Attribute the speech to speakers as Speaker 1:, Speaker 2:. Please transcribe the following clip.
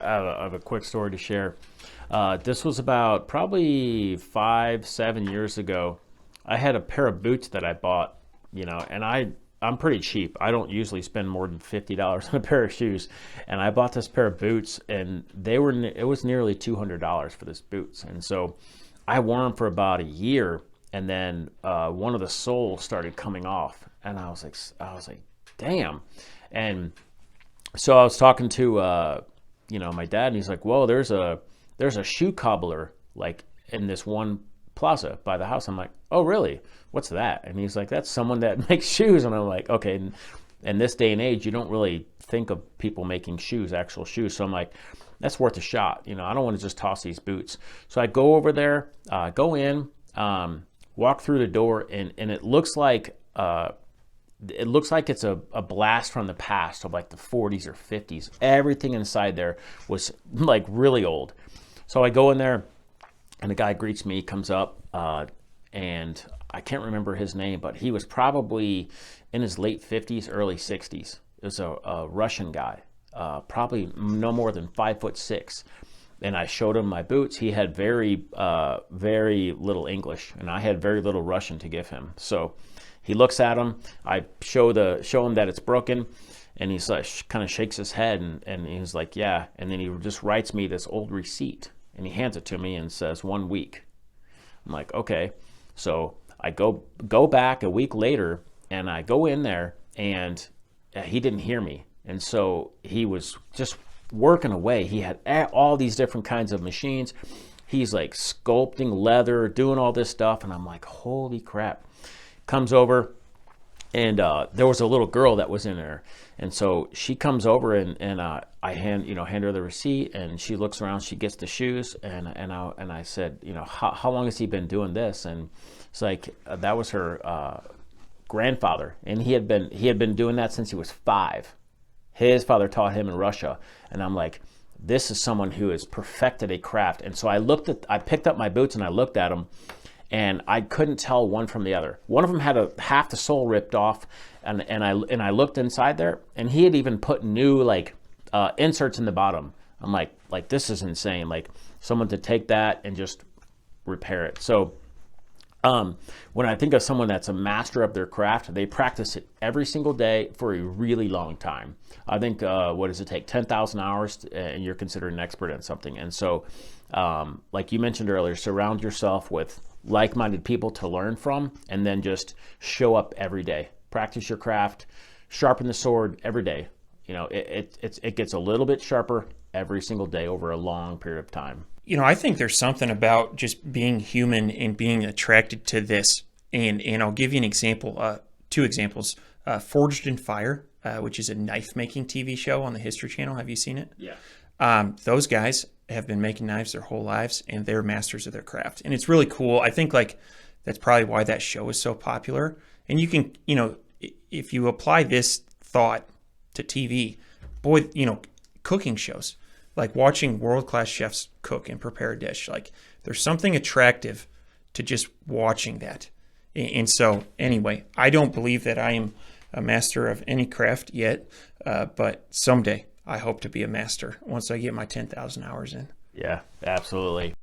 Speaker 1: I have a quick story to share. This was about probably 5, 7 years ago. I had a pair of boots that I bought, and I'm pretty cheap. I don't usually spend more than $50 on a pair of shoes, and I bought this pair of boots, and it was nearly $200 for this boots, and so I wore them for about a year, and then one of the soles started coming off, and I was like, damn, and so I was talking to my dad, and he's like, "Whoa, there's a shoe cobbler like in this one plaza by the house." I'm like, "Oh, really? What's that?" And he's like, "That's someone that makes shoes." And I'm like, "Okay." In this day and age, you don't really think of people making shoes, actual shoes. So I'm like, that's worth a shot. I don't want to just toss these boots. So I go over there, go in, walk through the door, and it looks like it's a blast from the past of like the 40s or 50s. Everything inside there was like really old. So I go in there, and the guy greets me, comes up, and I can't remember his name, but he was probably in his late 50s, early 60s. It was a Russian guy, probably no more than 5'6". And I showed him my boots. He had very little English, and I had very little Russian to give him. So he looks at him. I show him that it's broken, and he's like, kind of shakes his head, and he's like, "Yeah." And then he just writes me this old receipt, and he hands it to me and says 1 week. I'm like, okay. So I go back a week later, and I go in there, and he didn't hear me, and so he was just working away. He had all these different kinds of machines. He's like sculpting leather, doing all this stuff, and I'm like, holy crap. Comes over, and there was a little girl that was in there, and so she comes over, and I hand her the receipt, and she looks around, she gets the shoes, and I said, how long has he been doing this? And it's like that was her grandfather, and he had been doing that since he was 5. His father taught him in Russia, and I'm like, this is someone who has perfected a craft. And so I picked up my boots and I looked at them, and I couldn't tell one from the other. One of them had half the sole ripped off, and I looked inside there, and he had even put new inserts in the bottom. I'm like this is insane. Like someone to take that and just repair it. So when I think of someone that's a master of their craft, they practice it every single day for a really long time. I think, what does it take? 10,000 hours, and you're considered an expert in something. And so, like you mentioned earlier, surround yourself with like-minded people to learn from, and then just show up every day. Practice your craft, sharpen the sword every day. It gets a little bit sharper every single day over a long period of time.
Speaker 2: I think there's something about just being human and being attracted to this. And I'll give you an example, 2 examples. Forged in Fire, which is a knife-making TV show on the History Channel. Have you seen it?
Speaker 1: Yeah.
Speaker 2: Those guys have been making knives their whole lives, and they're masters of their craft. And it's really cool. I think that's probably why that show is so popular. And you can, if you apply this thought to TV, boy, cooking shows, like watching world-class chefs cook and prepare a dish, like there's something attractive to just watching that. And so anyway, I don't believe that I am a master of any craft yet, but someday I hope to be a master once I get my 10,000 hours in.
Speaker 1: Yeah, absolutely.